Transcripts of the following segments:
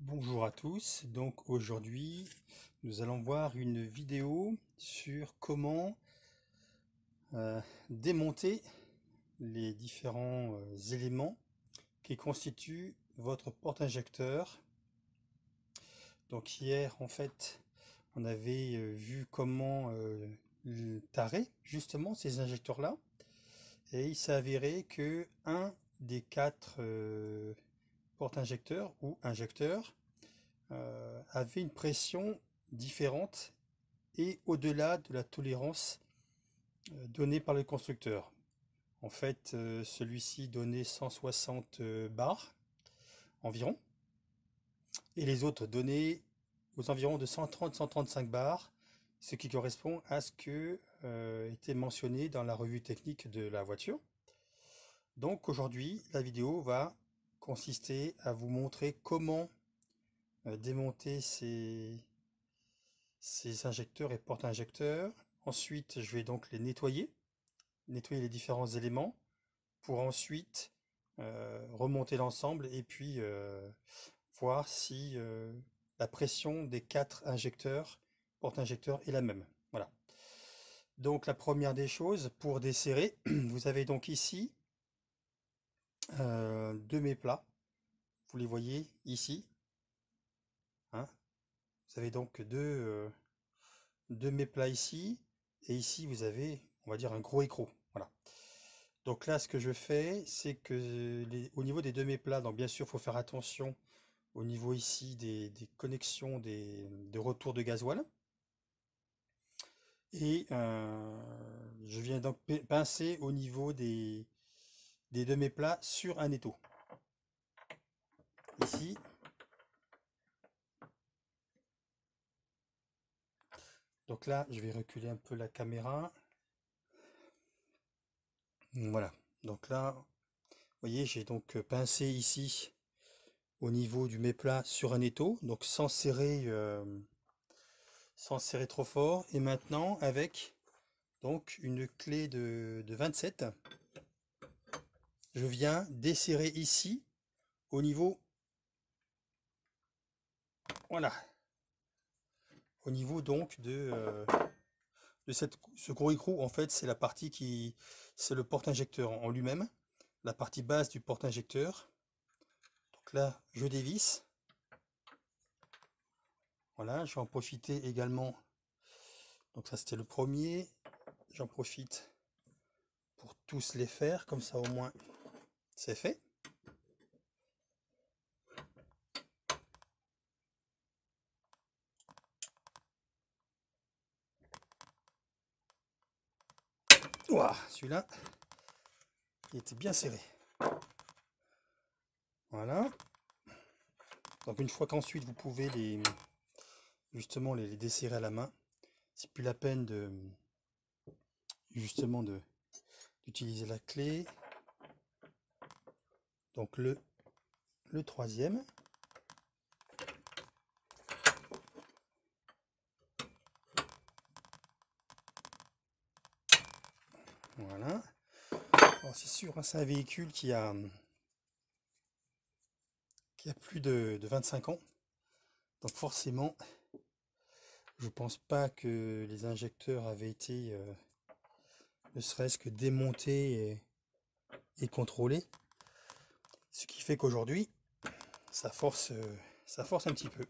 Bonjour à tous, donc aujourd'hui nous allons voir une vidéo sur comment démonter les différents éléments qui constituent votre porte-injecteur. Donc hier en fait on avait vu comment tarer justement ces injecteurs-là et il s'est avéré que un des quatre porte-injecteurs ou injecteurs avait une pression différente et au-delà de la tolérance donnée par le constructeur. En fait, celui-ci donnait 160 bars environ, et les autres donnaient aux environs de 130-135 bars, ce qui correspond à ce que était mentionné dans la revue technique de la voiture. Donc aujourd'hui, la vidéo va consister à vous montrer comment démonter ces injecteurs et porte-injecteurs. Ensuite, je vais donc les nettoyer les différents éléments pour ensuite remonter l'ensemble et puis voir si la pression des quatre injecteurs, porte-injecteurs est la même. Voilà. Donc la première des choses, pour desserrer, vous avez donc ici deux méplats. Vous les voyez ici. Hein. Vous avez donc deux méplats ici. Et ici, vous avez, on va dire, un gros écrou. Voilà. Donc là, ce que je fais, c'est que au niveau des demi-plats, donc bien sûr, il faut faire attention au niveau ici des connexions de retour de gasoil. Et je viens donc pincer au niveau des demi-plats sur un étau. Ici. Donc là, je vais reculer un peu la caméra. Voilà. Donc là, vous voyez, j'ai donc pincé ici au niveau du méplat sur un étau, donc sans serrer trop fort. Et maintenant, avec donc une clé de 27, je viens desserrer ici au niveau, voilà, au niveau donc de ce gros écrou. En fait, c'est la partie c'est le porte-injecteur en lui-même, la partie basse du porte-injecteur. Donc là, je dévisse. Voilà, je vais en profiter également. Donc ça, c'était le premier. J'en profite pour tous les faire, comme ça au moins c'est fait. Ouah, celui-là, il était bien serré. Voilà. Donc une fois qu'ensuite vous pouvez justement les desserrer à la main, c'est plus la peine justement d'utiliser la clé. Donc le troisième. Voilà. Alors c'est sûr, hein, c'est un véhicule qui a plus de 25 ans. Donc forcément, je pense pas que les injecteurs avaient été ne serait-ce que démontés et contrôlés. Ce qui fait qu'aujourd'hui, ça force un petit peu.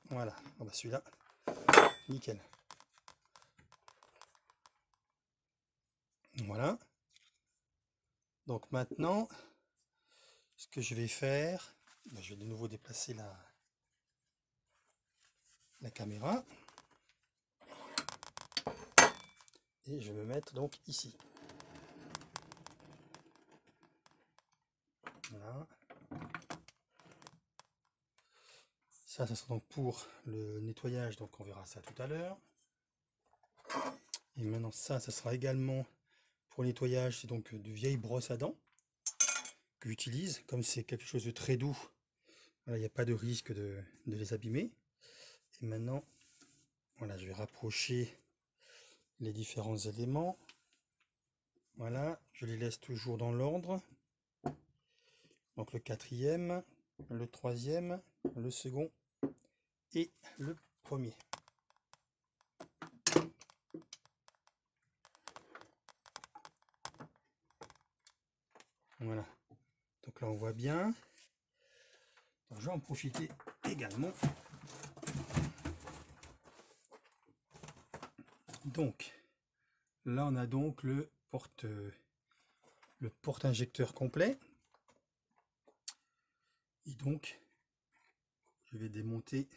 Voilà, bon, bah celui-là, nickel. Voilà. Donc maintenant, ce que je vais faire, je vais de nouveau déplacer la caméra. Et je vais me mettre donc ici. Voilà. Ça sera donc pour le nettoyage, donc on verra ça tout à l'heure. Et maintenant ça sera également pour le nettoyage, c'est donc de vieilles brosses à dents que j'utilise. Comme c'est quelque chose de très doux, voilà, il n'y a pas de risque de les abîmer. Et maintenant, voilà, je vais rapprocher les différents éléments. Voilà, je les laisse toujours dans l'ordre. Donc le quatrième, le troisième, le second et le premier. Voilà, donc là on voit bien. Donc, je vais en profiter également. Donc là on a donc le porte-injecteur complet. Et donc je vais démonter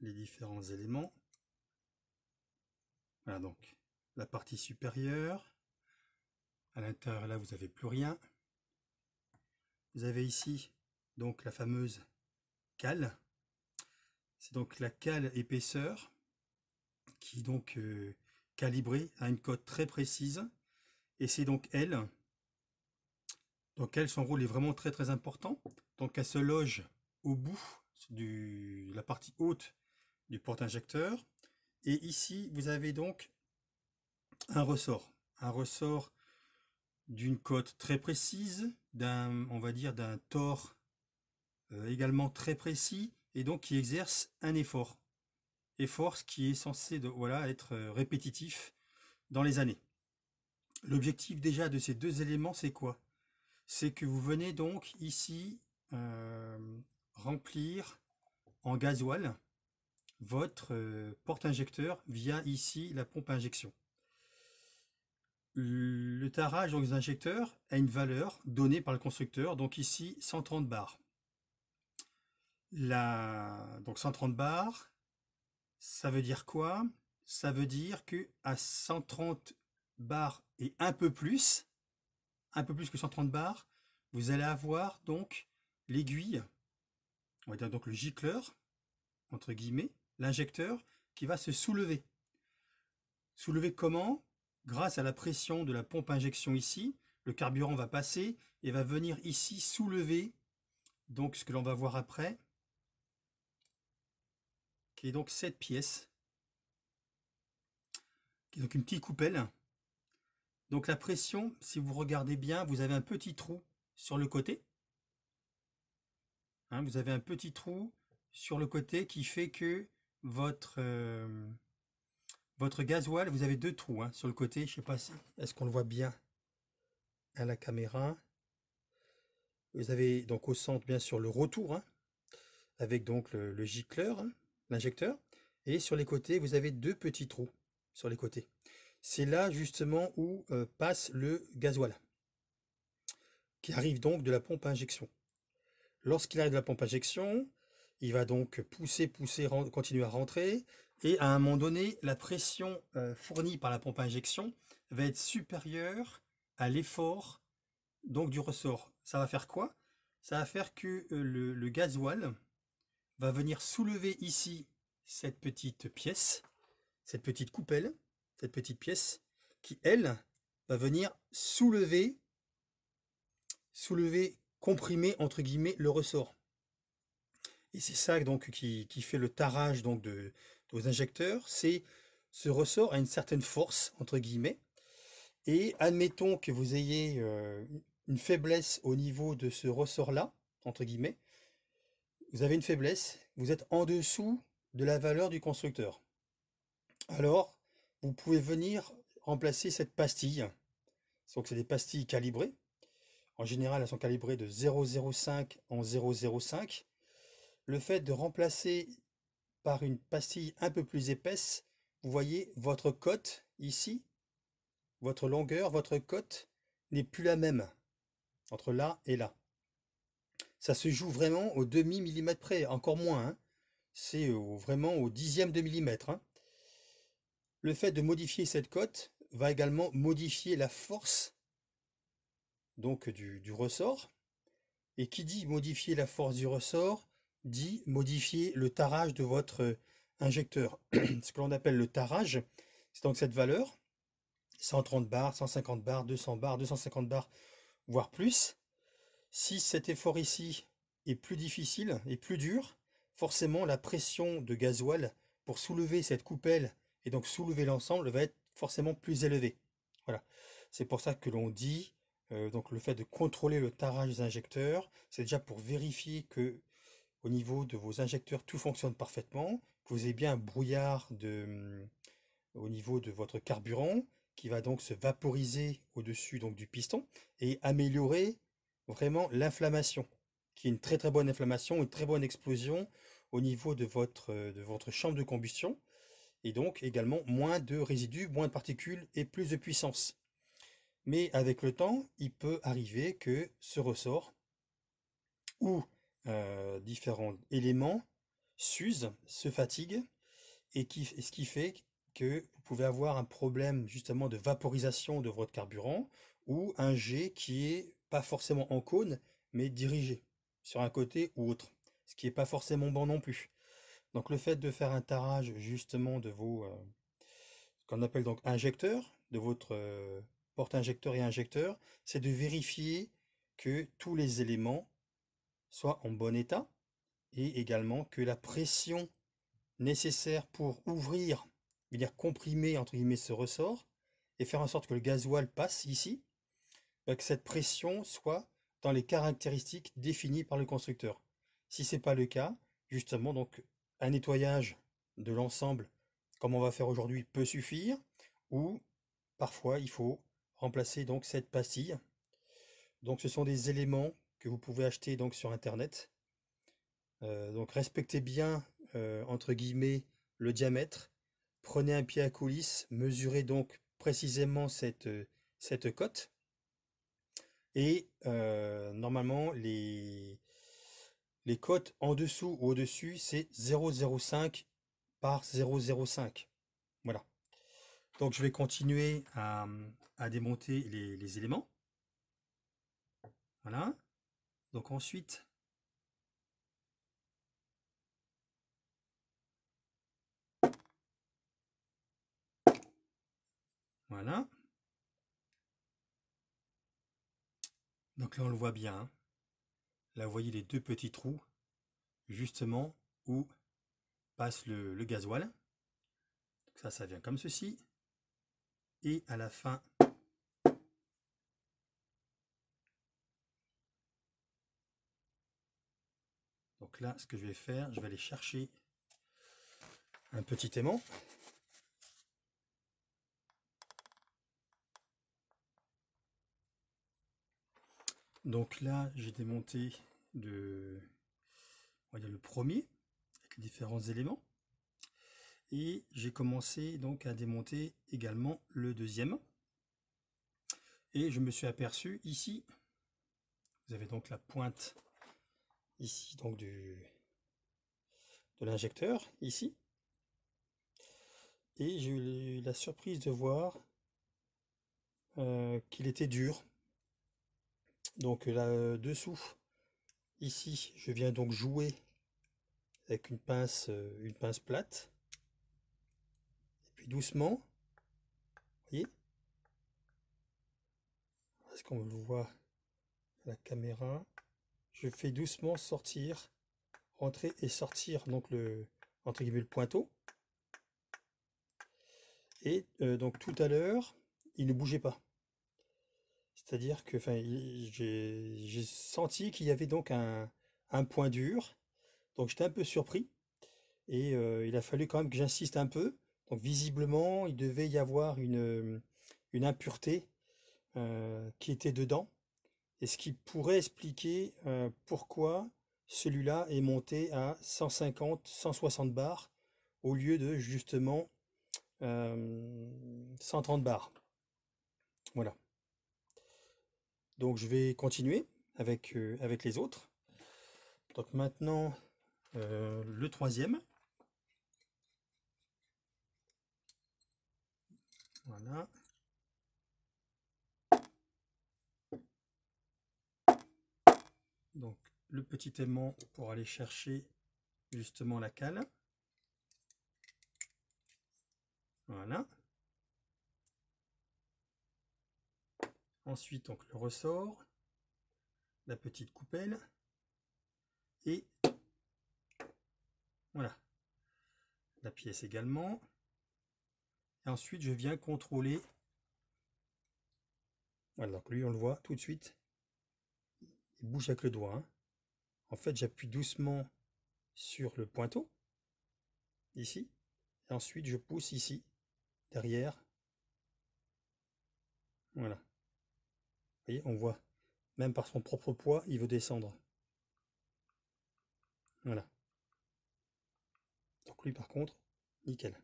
les différents éléments. Voilà, donc la partie supérieure. À l'intérieur, là, vous n'avez plus rien. Vous avez ici donc la fameuse cale. C'est donc la cale épaisseur qui est donc calibrée à une cote très précise. Et c'est donc elle. Donc elle, son rôle est vraiment très très important. Donc elle se loge au bout de la partie haute du porte-injecteur. Et ici, vous avez donc un ressort. Un ressort d'une cote très précise, on va dire d'un tore également très précis, et donc qui exerce un effort. Effort qui est censé voilà, être répétitif dans les années. L'objectif déjà de ces deux éléments, c'est quoi? C'est que vous venez donc ici remplir en gasoil votre porte-injecteur via ici la pompe à injection. Le tarage des injecteurs a une valeur donnée par le constructeur, donc ici 130 bars. Donc 130 bars, ça veut dire quoi? Ça veut dire que à 130 bars et un peu plus que 130 bars, vous allez avoir donc l'aiguille, on va dire donc le gicleur, entre guillemets, l'injecteur qui va se soulever. Soulever comment? Grâce à la pression de la pompe à injection ici, le carburant va passer et va venir ici soulever donc ce que l'on va voir après, qui est donc cette pièce, qui est donc une petite coupelle. Donc la pression, si vous regardez bien, vous avez un petit trou sur le côté. Hein, vous avez un petit trou sur le côté qui fait que votre gasoil, vous avez deux trous sur le côté. Je sais pas si est-ce qu'on le voit bien à la caméra. Vous avez donc au centre bien sûr le retour avec donc le gicleur, l'injecteur, et sur les côtés vous avez deux petits trous sur les côtés. C'est là justement où passe le gasoil qui arrive donc de la pompe à injection. Lorsqu'il arrive de la pompe à injection, il va donc pousser, continuer à rentrer, et à un moment donné, la pression fournie par la pompe à injection va être supérieure à l'effort donc du ressort. Ça va faire quoi? Ça va faire que le gasoil va venir soulever ici cette petite pièce, cette petite coupelle, cette petite pièce, qui elle va venir soulever, comprimer entre guillemets le ressort. Et c'est ça donc qui fait le tarage donc de vos injecteurs. C'est ce ressort a une certaine force entre guillemets. Et admettons que vous ayez une faiblesse au niveau de ce ressort-là, entre guillemets, vous avez une faiblesse, vous êtes en dessous de la valeur du constructeur. Alors, vous pouvez venir remplacer cette pastille. Donc c'est des pastilles calibrées. En général, elles sont calibrées de 0,05 en 0,05. Le fait de remplacer par une pastille un peu plus épaisse, vous voyez votre cote ici, votre longueur, votre cote n'est plus la même entre là et là. Ça se joue vraiment au demi-millimètre près, encore moins. C'est vraiment au dixième de millimètre. Le fait de modifier cette cote va également modifier la force donc du ressort. Et qui dit modifier la force du ressort, dit modifier le tarage de votre injecteur. Ce que l'on appelle le tarage, c'est donc cette valeur, 130 bars, 150 bars, 200 bars, 250 bars, voire plus. Si cet effort ici est plus difficile et plus dur, forcément la pression de gasoil pour soulever cette coupelle et donc soulever l'ensemble va être forcément plus élevée. Voilà. C'est pour ça que l'on dit Donc le fait de contrôler le tarage des injecteurs, c'est déjà pour vérifier que au niveau de vos injecteurs tout fonctionne parfaitement, que vous avez bien un brouillard au niveau de votre carburant qui va donc se vaporiser au-dessus donc du piston et améliorer vraiment l'inflammation, qui est une très très bonne inflammation, une très bonne explosion au niveau de votre chambre de combustion, et donc également moins de résidus, moins de particules et plus de puissance. Mais avec le temps, il peut arriver que ce ressort ou différents éléments s'usent, se fatiguent, et ce qui fait que vous pouvez avoir un problème justement de vaporisation de votre carburant ou un jet qui est pas forcément en cône, mais dirigé sur un côté ou autre, ce qui est pas forcément bon non plus. Donc le fait de faire un tarage justement de vos, ce qu'on appelle donc injecteurs, de votre porte-injecteur et injecteur, c'est de vérifier que tous les éléments soient en bon état et également que la pression nécessaire pour ouvrir, dire comprimer entre guillemets ce ressort et faire en sorte que le gasoil passe ici, que cette pression soit dans les caractéristiques définies par le constructeur. Si c'est pas le cas, justement, donc un nettoyage de l'ensemble, comme on va faire aujourd'hui, peut suffire, ou parfois il faut remplacer donc cette pastille. Donc ce sont des éléments que vous pouvez acheter donc sur internet. Donc respectez bien entre guillemets le diamètre. Prenez un pied à coulisse, mesurez donc précisément cette cote. Et normalement, les cotes en dessous ou au-dessus, c'est 0,05 par 0,05. Voilà. Donc je vais continuer à démonter les éléments. Voilà. Donc ensuite, voilà. Donc là, on le voit bien, hein. Là, vous voyez les deux petits trous, justement, où passe le gasoil. Donc ça vient comme ceci. Et à la fin, donc là, ce que je vais faire, je vais aller chercher un petit aimant. Donc là, j'ai démonté on va dire le premier, avec les différents éléments. Et j'ai commencé donc à démonter également le deuxième. Et je me suis aperçu ici, vous avez donc la pointe ici donc de l'injecteur, ici. Et j'ai eu la surprise de voir qu'il était dur. Donc là dessous, ici, je viens donc jouer avec une pince plate. Et puis doucement, vous voyez, est-ce qu'on le voit à la caméra? Je fais doucement sortir, rentrer et sortir donc entre guillemets le pointeau. Et donc tout à l'heure, il ne bougeait pas. C'est-à-dire que j'ai senti qu'il y avait donc un point dur. Donc j'étais un peu surpris. Et il a fallu quand même que j'insiste un peu. Donc visiblement, il devait y avoir une impureté qui était dedans. Et ce qui pourrait expliquer pourquoi celui-là est monté à 150, 160 bars au lieu de justement 130 bars. Voilà. Donc je vais continuer avec les autres. Donc maintenant, le troisième. Voilà. Donc le petit aimant pour aller chercher justement la cale. Voilà. Ensuite, donc le ressort, la petite coupelle et voilà, la pièce également. Et ensuite, je viens contrôler Voilà, donc lui on le voit tout de suite, il bouge avec le doigt, hein. En fait j'appuie doucement sur le pointeau, ici, et ensuite je pousse ici, derrière, voilà. Vous voyez, on voit, même par son propre poids, il veut descendre. Voilà. Donc lui par contre, nickel.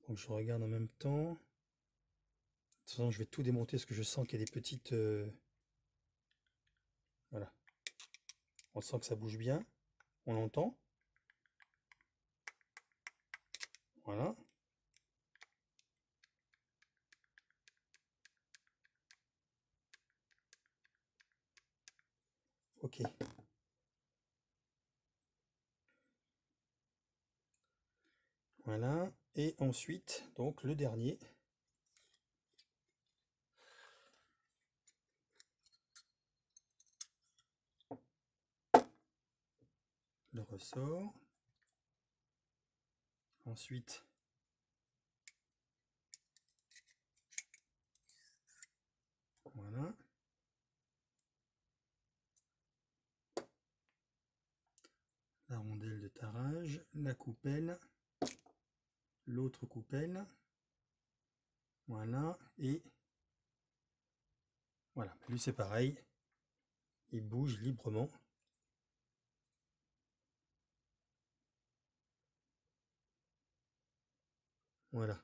Donc je regarde en même temps. De toute façon, je vais tout démonter parce que je sens qu'il y a des petites... Voilà. On sent que ça bouge bien. On l'entend. Voilà. Ok. Voilà. Et ensuite, donc le dernier. Le ressort. Ensuite, voilà. La rondelle de tarage, la coupelle, l'autre coupelle. Voilà. Et voilà. Lui c'est pareil. Il bouge librement. Voilà.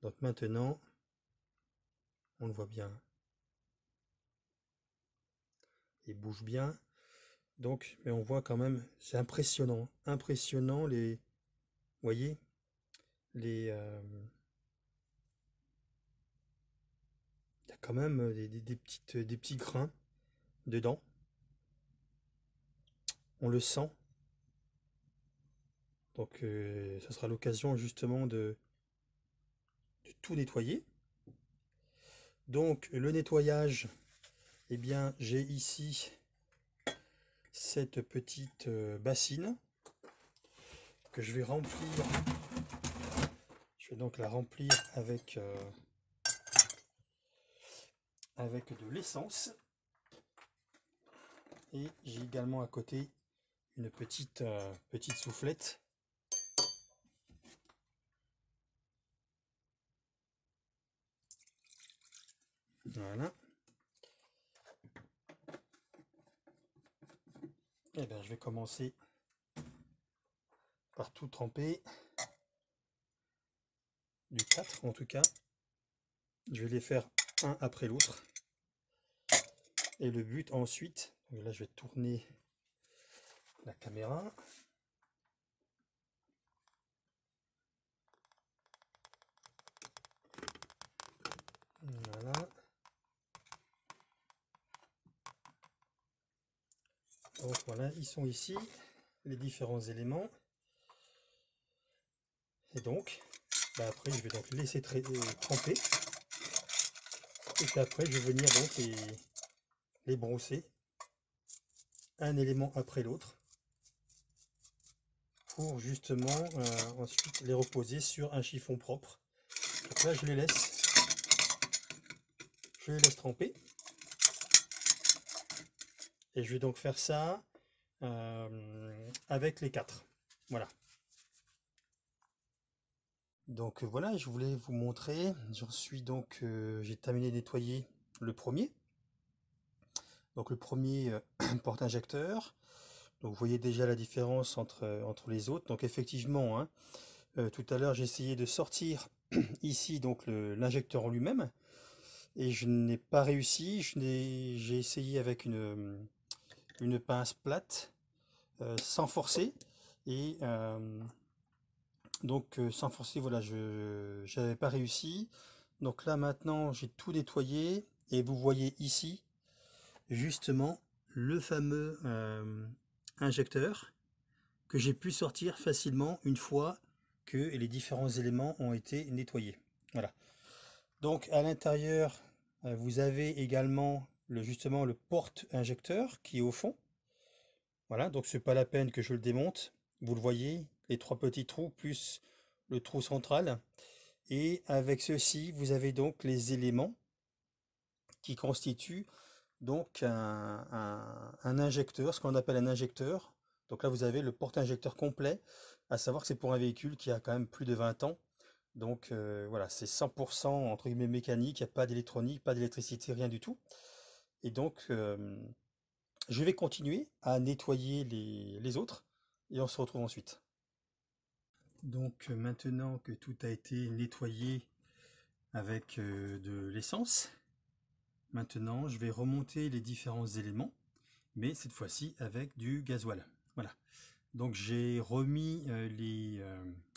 Donc maintenant, on le voit bien. Il bouge bien. Donc, mais on voit quand même, c'est impressionnant. Impressionnant les... Vous voyez les... Il y a quand même des petits grains dedans. On le sent. Donc, ça sera l'occasion justement de tout nettoyer. Donc, le nettoyage, eh bien, j'ai ici cette petite bassine que je vais remplir. Je vais donc la remplir avec de l'essence. Et j'ai également à côté une petite soufflette. Voilà. Et bien, je vais commencer par tout tremper. Du 4 en tout cas. Je vais les faire un après l'autre. Et le but ensuite, donc là je vais tourner la caméra. Voilà. Donc voilà, ils sont ici, les différents éléments. Et donc, bah après je vais donc laisser tremper. Et puis après je vais venir donc les brosser un élément après l'autre pour justement ensuite les reposer sur un chiffon propre. Donc là je les laisse tremper. Et je vais donc faire ça avec les 4. Voilà. Donc voilà, je voulais vous montrer. J'en suis donc, j'ai terminé de nettoyer le premier. Donc le premier porte-injecteur. Donc vous voyez déjà la différence entre les autres. Donc effectivement, hein, tout à l'heure j'ai essayé de sortir ici donc l'injecteur en lui-même. Et je n'ai pas réussi. J'ai essayé avec une pince plate, sans forcer. Et donc sans forcer, voilà, je n'avais pas réussi. Donc là maintenant j'ai tout nettoyé et vous voyez ici justement le fameux injecteur que j'ai pu sortir facilement une fois que les différents éléments ont été nettoyés. Voilà. Donc à l'intérieur vous avez également justement le porte-injecteur qui est au fond. Voilà, donc c'est pas la peine que je le démonte. Vous le voyez, les 3 petits trous plus le trou central. Et avec ceci, vous avez donc les éléments qui constituent donc un injecteur, ce qu'on appelle un injecteur. Donc là, vous avez le porte-injecteur complet, à savoir que c'est pour un véhicule qui a quand même plus de 20 ans. Donc voilà, c'est 100% entre guillemets mécanique, il n'y a pas d'électronique, pas d'électricité, rien du tout. Et donc, je vais continuer à nettoyer les autres et on se retrouve ensuite. Donc maintenant que tout a été nettoyé avec de l'essence, maintenant je vais remonter les différents éléments, mais cette fois-ci avec du gasoil. Voilà. Donc j'ai remis les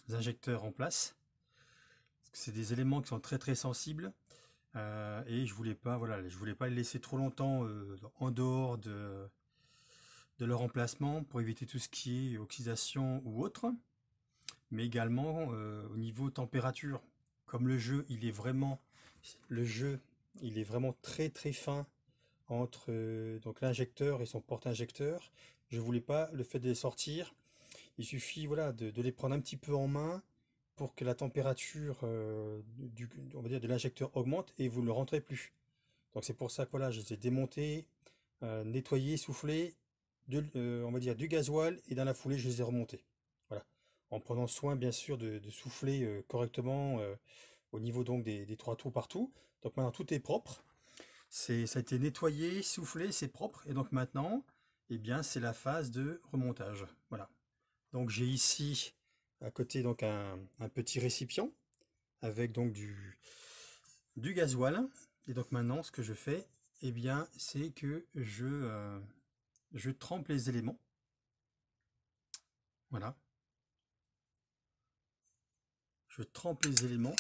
injecteurs en place. C'est des éléments qui sont très sensibles et je voulais pas, voilà, je voulais pas les laisser trop longtemps en dehors de leur emplacement pour éviter tout ce qui est oxydation ou autre, mais également au niveau température. Comme le jeu, il est vraiment très fin entre donc l'injecteur et son porte-injecteur. Je voulais pas le fait de les sortir. Il suffit voilà de les prendre un petit peu en main pour que la température on va dire de l'injecteur augmente et vous ne le rentrez plus. Donc c'est pour ça que voilà, je les ai démontés, nettoyés, soufflés, on va dire du gasoil et dans la foulée je les ai remontés. Voilà. En prenant soin bien sûr de souffler correctement au niveau donc des 3 trous partout. Donc maintenant tout est propre. Ça a été nettoyé, soufflé, c'est propre. Et donc maintenant, eh bien, c'est la phase de remontage. Voilà. Donc j'ai ici à côté donc un petit récipient avec donc du gasoil. Et donc maintenant, ce que je fais, eh bien, c'est que je trempe les éléments. Voilà. Je trempe les éléments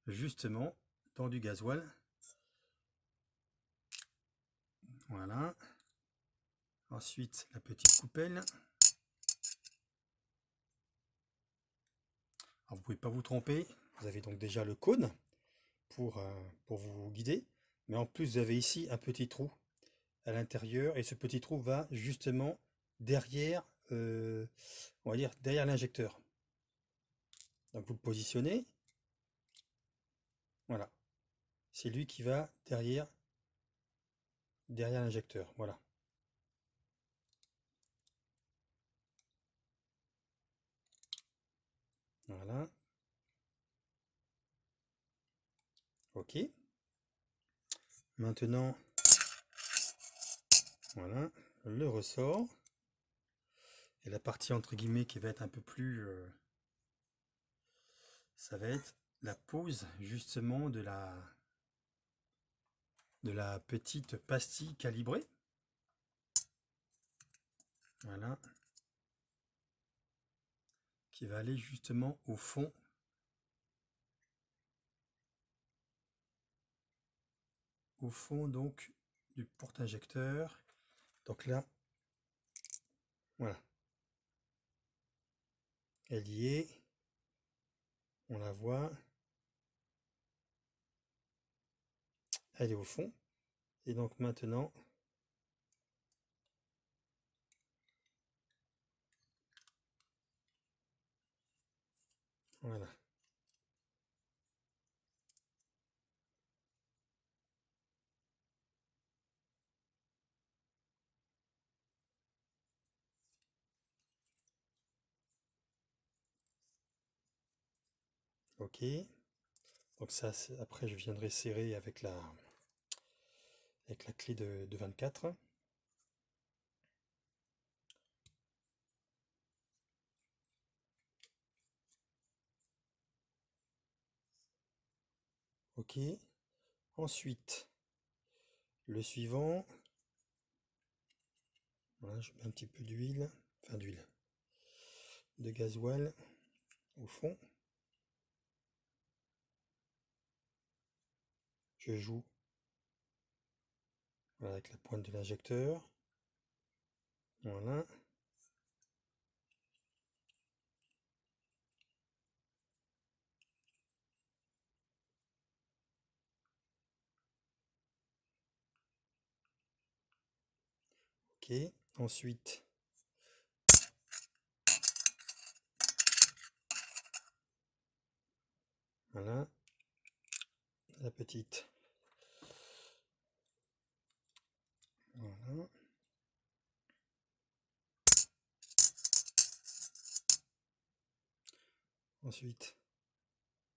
justement dans du gasoil. Voilà. Ensuite, la petite coupelle. Alors, vous ne pouvez pas vous tromper. Vous avez donc déjà le cône pour vous guider. Mais en plus, vous avez ici un petit trou à l'intérieur. Et ce petit trou va justement derrière, on va dire, derrière l'injecteur. Donc vous le positionnez. Voilà. C'est lui qui va derrière l'injecteur. Voilà. Voilà. Ok. Maintenant, voilà, le ressort. Et la partie entre guillemets qui va être un peu plus... ça va être la pose justement de la petite pastille calibrée. Voilà. Qui va aller justement au fond. Au fond donc du porte-injecteur. Donc là, voilà. Elle y est. On la voit. Elle est au fond. Et donc maintenant, voilà. Ok. Donc ça, après, je viendrai serrer avec la clé de 24. Ok. Ensuite, le suivant. Voilà, je mets un petit peu d'huile. Enfin d'huile. De gasoil au fond. Je joue voilà, avec la pointe de l'injecteur. Voilà. Ok. Ensuite, Voilà, la petite. Voilà. Ensuite,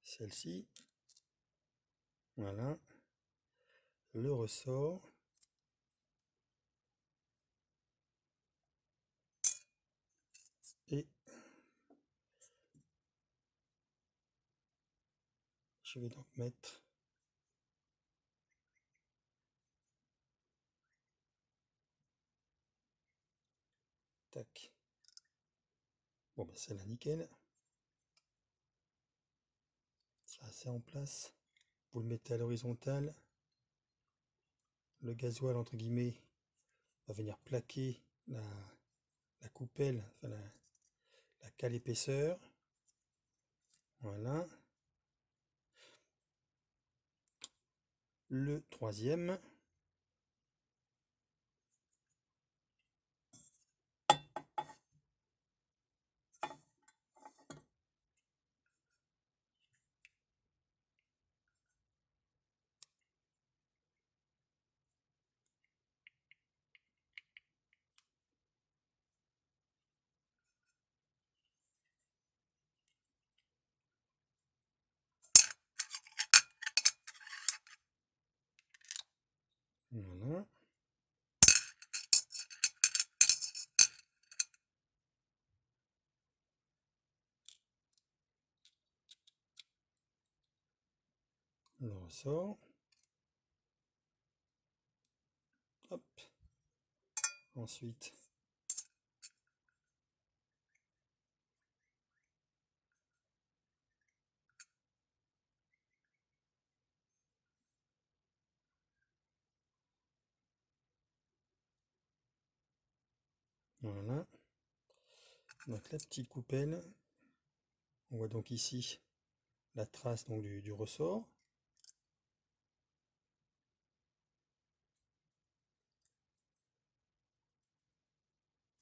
celle-ci. Voilà. Le ressort. Et je vais donc mettre tac. Bon, ben c'est là nickel. Ça c'est en place. Vous le mettez à l'horizontale. Le gasoil entre guillemets va venir plaquer la coupelle, enfin la cale épaisseur. Voilà. Le troisième. Voilà. Le ressort. Hop. Ensuite, voilà. Donc la petite coupelle. On voit donc ici la trace donc, du ressort.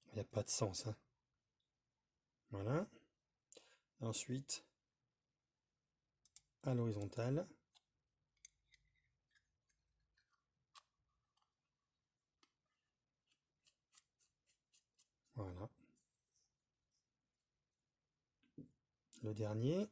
Il n'y a pas de sens. Hein. Voilà. Ensuite, à l'horizontale. Voilà. Le dernier.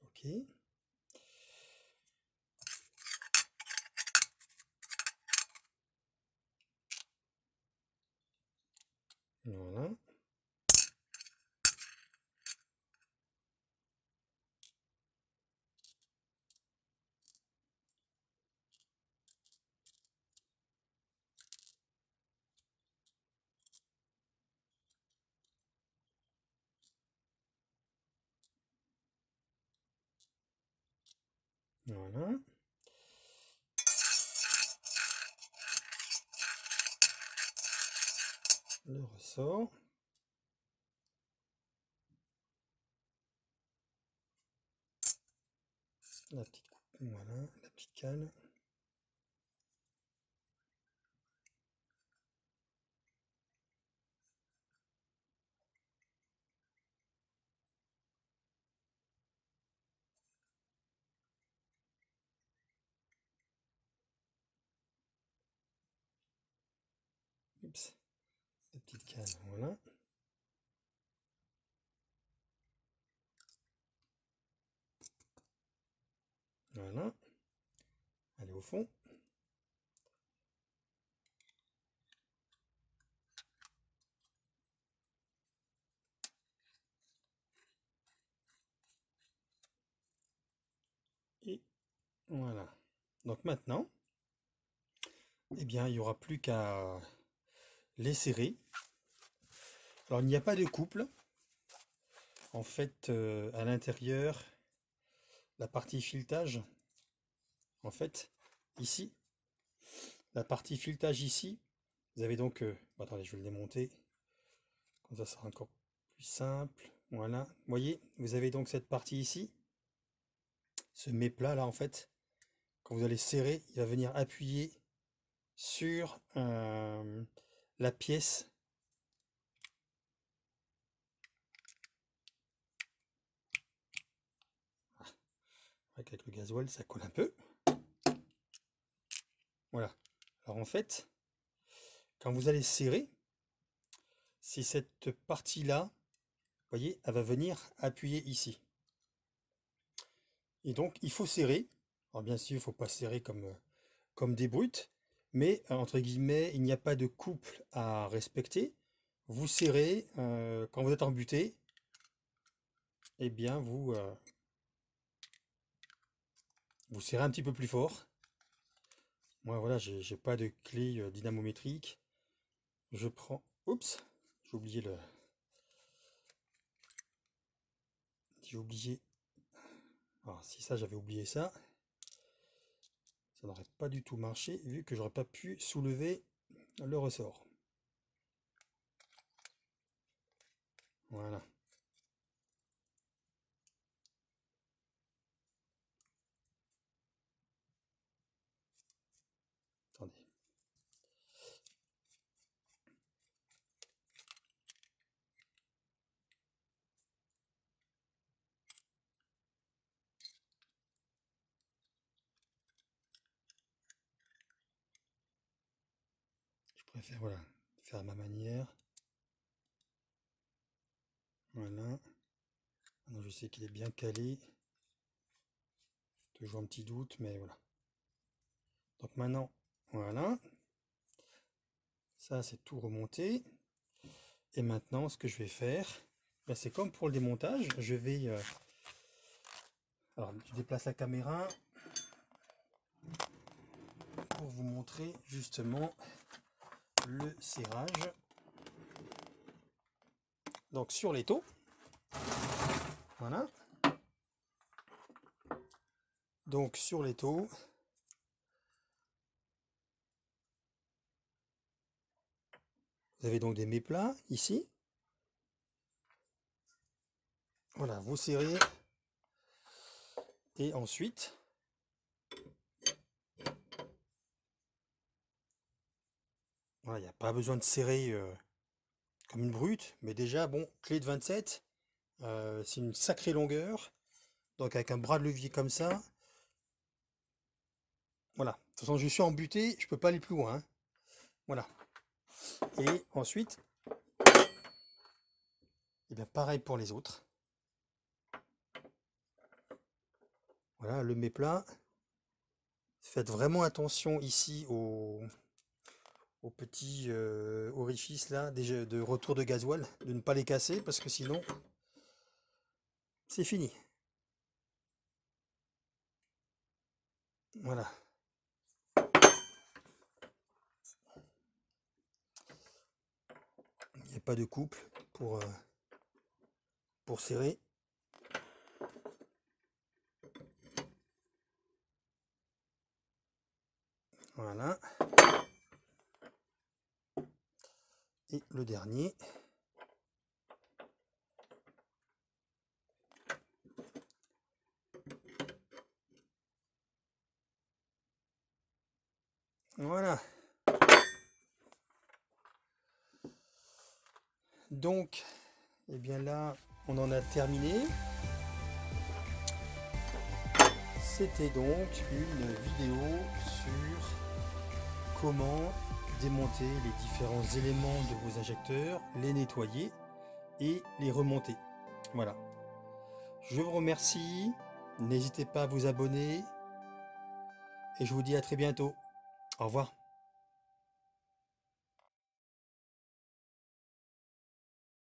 Ok. Voilà. Voilà. Le ressort. La petite coupe. Voilà. La petite cale. Oups. La petite cale. Voilà. Voilà. Allez au fond. Et voilà. Donc maintenant, eh bien, il n'y aura plus qu'à les serrer. Alors, il n'y a pas de couple. En fait, à l'intérieur, la partie filetage, en fait, ici, la partie filetage ici, Vous avez donc... attendez, je vais le démonter. Comme ça sera encore plus simple. Voilà. Vous voyez, vous avez donc cette partie ici. Ce mets-plat là, en fait. Quand vous allez serrer, il va venir appuyer sur la pièce. Avec le gasoil, ça colle un peu. Voilà. Alors en fait, quand vous allez serrer, c'est cette partie-là, vous voyez, elle va venir appuyer ici. Et donc, il faut serrer. Alors bien sûr, il ne faut pas serrer comme des brutes, mais entre guillemets, il n'y a pas de couple à respecter. Vous serrez, quand vous êtes embuté, eh bien, vous serrez un petit peu plus fort. Moi, voilà, j'ai pas de clé dynamométrique. Je prends... Oups, j'ai oublié le... J'ai oublié... Alors, si ça, j'avais oublié ça, ça n'aurait pas du tout marché, vu que j'aurais pas pu soulever le ressort. Voilà. Attendez. Je préfère, voilà, faire à ma manière. Voilà. Maintenant, je sais qu'il est bien calé. Toujours un petit doute, mais voilà. Donc maintenant, voilà. Ça, c'est tout remonté. Et maintenant, ce que je vais faire, ben, c'est comme pour le démontage. Je vais... alors, je déplace la caméra pour vous montrer justement le serrage. Donc, sur l'étau. Voilà. Donc, sur l'étau. Vous avez donc des méplats ici. Voilà, vous serrez. Et ensuite, voilà, il n'y a pas besoin de serrer comme une brute. Mais déjà, bon, clé de 27, c'est une sacrée longueur. Donc avec un bras de levier comme ça. Voilà. De toute façon, je suis embuté, je peux pas aller plus loin. Hein. Voilà. Et ensuite, et bien pareil pour les autres. Voilà, le mets-plat. Faites vraiment attention ici au petit orifice là de retour de gasoil, de ne pas les casser parce que sinon c'est fini. Voilà. Il n'y a pas de couple pour serrer. Voilà. Et le dernier. Voilà. Donc, eh bien là, on en a terminé. C'était donc une vidéo sur comment démonter les différents éléments de vos injecteurs, les nettoyer et les remonter. Voilà. Je vous remercie. N'hésitez pas à vous abonner. Et je vous dis à très bientôt. Au revoir.